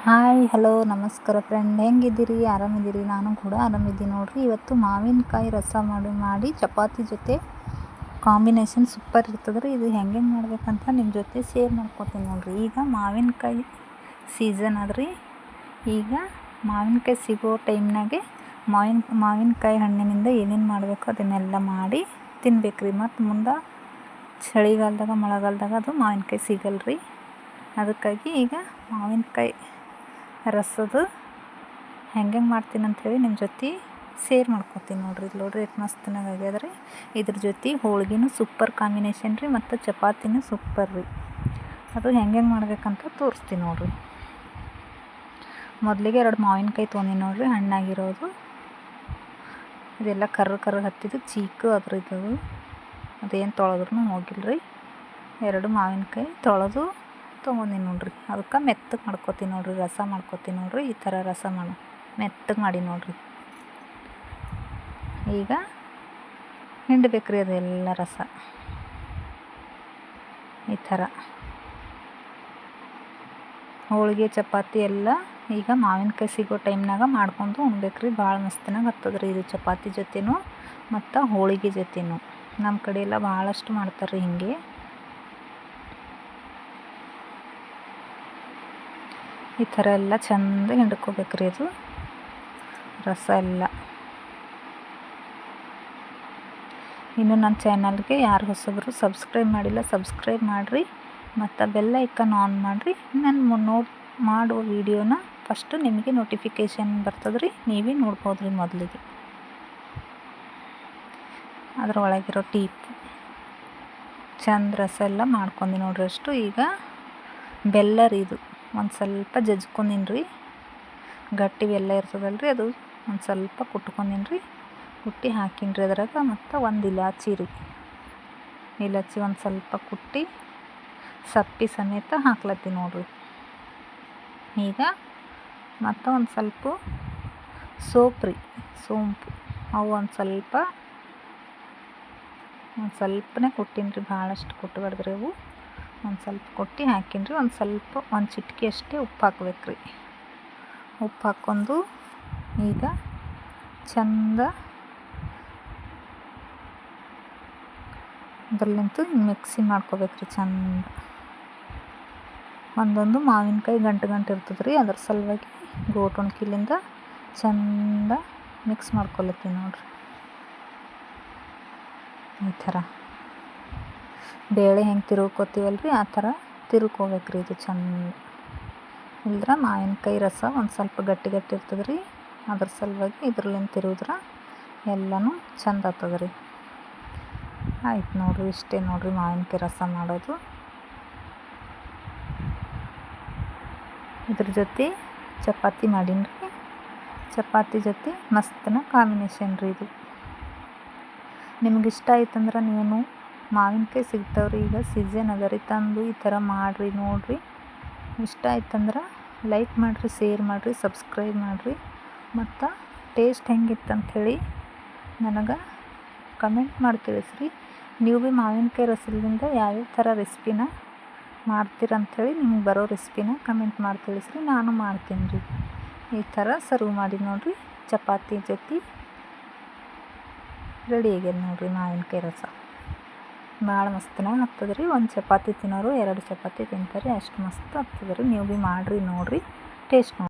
Hi hello ನಮಸ್ಕಾರ friend, ಹೆಂಗಿದ್ದೀರಿ? ಆರಾಮಿದ್ದೀರಿ? ನಾನು ಕೂಡ ಆರಾಮಿದ್ದೀನಿ ನೋಡಿರಿ. ಇವತ್ತು ಮಾವಿನಕಾಯಿ ರಸ ಮಾಡಿ ಚಪಾತಿ ಜೊತೆ ಕಾಂಬಿನೇಷನ್ ಸೂಪರ್ ಇರ್ತದೆ ರೀ. ಇದು ಹೆಂಗೆ ಮಾಡ್ಬೇಕಂತ ನಿಮ್ಮ ಜೊತೆ ಶೇರ್ ಮಾಡ್ಕೊತೀನಿ ನೋಡಿರಿ. ಈಗ ಮಾವಿನಕಾಯಿ ಸೀಸನ್ ಅದ್ರಿ. ಈಗ ಮಾವಿನಕಾಯಿ ಸಿಗೋ ಟೈಮ್ನಾಗೆ ಮಾವಿನಕಾಯಿ ಹಣ್ಣಿನಿಂದ ಏನೇನು ಮಾಡಬೇಕು ಅದನ್ನೆಲ್ಲ ಮಾಡಿ ತಿನ್ಬೇಕ್ರಿ. ಮತ್ತು ಮುಂದೆ ಚಳಿಗಾಲದಾಗ ಮಳೆಗಾಲದಾಗ ಅದು ಮಾವಿನಕಾಯಿ ಸಿಗಲ್ರಿ. ಅದಕ್ಕಾಗಿ ಈಗ ಮಾವಿನಕಾಯಿ ರಸದು ಹೆಂಗೆ ಮಾಡ್ತೀನಿ ಅಂಥೇಳಿ ನಿಮ್ಮ ಜೊತೆ ಶೇರ್ ಮಾಡ್ಕೊತೀನಿ ನೋಡಿರಿ. ನೋಡಿರಿ ಎಷ್ಟು ಮಸ್ತನಾಗ ಆಗ್ಯದ ರೀ. ಇದ್ರ ಜೊತೆ ಹೋಳ್ಗಿನೂ ಸೂಪರ್ ಕಾಂಬಿನೇಷನ್ ರೀ, ಮತ್ತು ಚಪಾತಿನೂ ಸೂಪರ್ ರೀ. ಅದು ಹೆಂಗೆ ಮಾಡ್ಬೇಕಂತ ತೋರಿಸ್ತೀನಿ ನೋಡಿರಿ. ಮೊದಲಿಗೆ 2 ಮಾವಿನಕಾಯಿ ತೊಗೊಂಡಿನಿ ನೋಡಿರಿ, ಹಣ್ಣಾಗಿರೋದು. ಇದೆಲ್ಲ ಕರ್ರ ಹತ್ತಿದ್ದು ಚೀಕು ಅದ್ರದ್ದು, ಅದೇನು ತೊಳೆದ್ರೂ ಹೋಗಿಲ್ಲ ರೀ. 2 ಮಾವಿನಕಾಯಿ ತೊಳೆದು ತೊಗೊಂಡಿನಿ ನೋಡಿರಿ. ಅದಕ್ಕೆ ಮೆತ್ತಗೆ ಮಾಡ್ಕೊತೀನಿ ನೋಡಿರಿ, ರಸ ಮಾಡ್ಕೊತೀನಿ ನೋಡಿರಿ. ಈ ಥರ ರಸ ಮೆತ್ತಗೆ ಮಾಡಿ ನೋಡಿರಿ. ಈಗ ಹಿಂಡಬೇಕ್ರಿ ಅದೆಲ್ಲ ರಸ ಈ ಥರ. ಹೋಳಿಗೆ ಚಪಾತಿ ಎಲ್ಲ ಈಗ ಮಾವಿನಕಾಯಿ ಸಿಗೋ ಟೈಮ್ನಾಗ ಮಾಡ್ಕೊಂಡು ಉಣ್ಬೇಕ್ರಿ. ಭಾಳ ಮಸ್ತನಾಗ ಹತ್ತದ್ರಿ ಇದು ಚಪಾತಿ ಜೊತೆನೂ ಮತ್ತು ಹೋಳಿಗೆ ಜೊತೆನೂ. ನಮ್ಮ ಕಡೆ ಎಲ್ಲ ಭಾಳಷ್ಟು ಮಾಡ್ತಾರೆ ಹಿಂಗೆ. ಈ ಥರ ಎಲ್ಲ ಚೆಂದ ಹಿಂಡ್ಕೋಬೇಕ್ರಿ ಅದು ರಸ ಎಲ್ಲ. ಇನ್ನು ನನ್ನ ಚಾನಲ್ಗೆ ಯಾರು ಹೊಸಬರು ಸಬ್ಸ್ಕ್ರೈಬ್ ಮಾಡಿಲ್ಲ ಸಬ್ಸ್ಕ್ರೈಬ್ ಮಾಡಿರಿ, ಮತ್ತು ಬೆಲ್ ಐಕನ್ ಆನ್ ಮಾಡಿರಿ. ನಾನು ಮಾಡುವ ವಿಡಿಯೋನ ಫಸ್ಟು ನಿಮಗೆ ನೋಟಿಫಿಕೇಷನ್ ಬರ್ತದೆ ರೀ. ನೀವೇ ನೋಡ್ಬೋದು ರೀ ಮೊದಲಿಗೆ. ಅದರೊಳಗಿರೋ ಟೀಪ್ ಚಂದ ರಸ ಎಲ್ಲ ಮಾಡ್ಕೊಂಡು ನೋಡ್ರಿ ಅಷ್ಟು. ಈಗ ಬೆಲ್ಲ ರೀ, ಇದು ಒಂದು ಸ್ವಲ್ಪ ಜಜ್ಕೊಂದಿನಿ ರೀ. ಗಟ್ಟಿ ಬೆಲ್ಲ ಇರ್ತದಲ್ರಿ, ಅದು ಒಂದು ಸ್ವಲ್ಪ ಕುಟ್ಕೊಂದಿನಿ ರೀ. ಕುಟ್ಟಿ ಹಾಕಿನಿ ರೀ ಅದ್ರಾಗ. ಮತ್ತು ಒಂದು ಇಲಾಚಿ ರೀ, ಇಲಾಚಿ ಒಂದು ಸ್ವಲ್ಪ ಕುಟ್ಟಿ ಸಪ್ಪೆ ಸಮೇತ ಹಾಕ್ಲತ್ತೀನಿ ನೋಡಿರಿ. ಈಗ ಮತ್ತು ಒಂದು ಸ್ವಲ್ಪ ಸೋಂಪು ಅವು ಒಂದು ಸ್ವಲ್ಪನೇ ಕೊಟ್ಟೀನಿ ರೀ, ಭಾಳಷ್ಟು ಕೊಟ್ಟಬಾರ್ದ್ರಿ ಅವು. ಒಂದು ಸ್ವಲ್ಪ ಕೊಟ್ಟು ಹಾಕೀನಿ ರೀ. ಒಂದು ಚಿಟಿಕೆ ಅಷ್ಟೇ ಉಪ್ಪು ಹಾಕ್ಬೇಕು ರೀ. ಉಪ್ಪು ಹಾಕ್ಕೊಂಡು ಈಗ ಚಂದ ಅದ್ರಲ್ಲಿಂತು ಮಿಕ್ಸಿ ಮಾಡ್ಕೋಬೇಕ್ರಿ ಚಂದ. ಒಂದೊಂದು ಮಾವಿನಕಾಯಿ ಗಂಟು ಇರ್ತದೆ ರೀ, ಅದ್ರ ಸಲುವಾಗಿ ಗೋಟೊಣ್ಕಿಲಿಂದ ಚಂದ ಮಿಕ್ಸ್ ಮಾಡ್ಕೊಳತ್ತೀನಿ ನೋಡಿರಿ. ಈ ಥರ ಬೇಳೆ ಹೆಂಗೆ ತಿರುವ್ಕೋತೀವಲ್ರಿ ಆ ಥರ ತಿರುವ್ಕೋಬೇಕ್ರಿ ಇದು ಚಂದ. ಇಲ್ದ್ರೆ ಮಾವಿನಕಾಯಿ ರಸ ಒಂದು ಸ್ವಲ್ಪ ಗಟ್ಟಿ ಇರ್ತದೆ ರೀ, ಅದ್ರ ಸಲುವಾಗಿ ಇದ್ರಲ್ಲಿಂದ ತಿರುವಿದ್ರೆ ಎಲ್ಲನೂ ಚಂದ ಆಗ್ತದೆ ರೀ. ಆಯ್ತು ನೋಡಿರಿ, ಇಷ್ಟೇ ನೋಡಿರಿ ಮಾವಿನಕಾಯಿ ರಸ ಮಾಡೋದು. ಇದ್ರ ಜೊತೆ ಚಪಾತಿ ಮಾಡೀನಿ ರೀ. ಚಪಾತಿ ಜೊತೆ ಮಸ್ತನ ಕಾಂಬಿನೇಷನ್ ರೀ ಇದು. ನಿಮ್ಗೆ ಇಷ್ಟ ಆಯ್ತಂದ್ರೆ ನೀವು ಮಾವಿನಕಾಯಿ ಸಿಗ್ತಾವ್ರಿ, ಈಗ ಸೀಸನ್ ಅದ ರೀ, ತಂದು ಈ ಥರ ಮಾಡಿರಿ ನೋಡಿರಿ. ಇಷ್ಟ ಆಯ್ತಂದ್ರೆ ಲೈಕ್ ಮಾಡಿರಿ, ಶೇರ್ ಮಾಡಿರಿ, ಸಬ್ಸ್ಕ್ರೈಬ್ ಮಾಡಿರಿ. ಮತ್ತು ಟೇಸ್ಟ್ ಹೆಂಗಿತ್ತಂಥೇಳಿ ನನಗೆ ಕಮೆಂಟ್ ಮಾಡಿ ತಿಳಿಸ್ರಿ. ನೀವು ಭೀ ಮಾವಿನಕಾಯಿ ರಸದಿಂದ ಯಾವ್ಯಾವ ಥರ ರೆಸಿಪಿನ ಮಾಡ್ತೀರಂಥೇಳಿ ನಿಮ್ಗೆ ಬರೋ ರೆಸಿಪಿನ ಕಮೆಂಟ್ ಮಾಡಿ ತಿಳಿಸ್ರಿ, ನಾನು ಮಾಡ್ತೀನಿ ರೀ. ಈ ಥರ ಸರ್ವ್ ಮಾಡಿ ನೋಡಿರಿ. ಚಪಾತಿ ಜೊತೆ ರೆಡಿ ಆಗ್ಯದ ನೋಡಿರಿ ಮಾವಿನಕಾಯಿ ರಸ. ಭಾಳ ಮಸ್ತನಾಗ ಆಗ್ತದೆ ರೀ. ಒಂದು ಚಪಾತಿ ತಿನ್ನೋರು 2 ಚಪಾತಿ ತಿಂತಾರೆ, ಅಷ್ಟು ಮಸ್ತ್ ಆಗ್ತದೆ ರೀ. ನೀವು ಭೀ ಮಾಡಿರಿ ನೋಡಿರಿ, ಟೇಸ್ಟ್ ನೋಡಿ.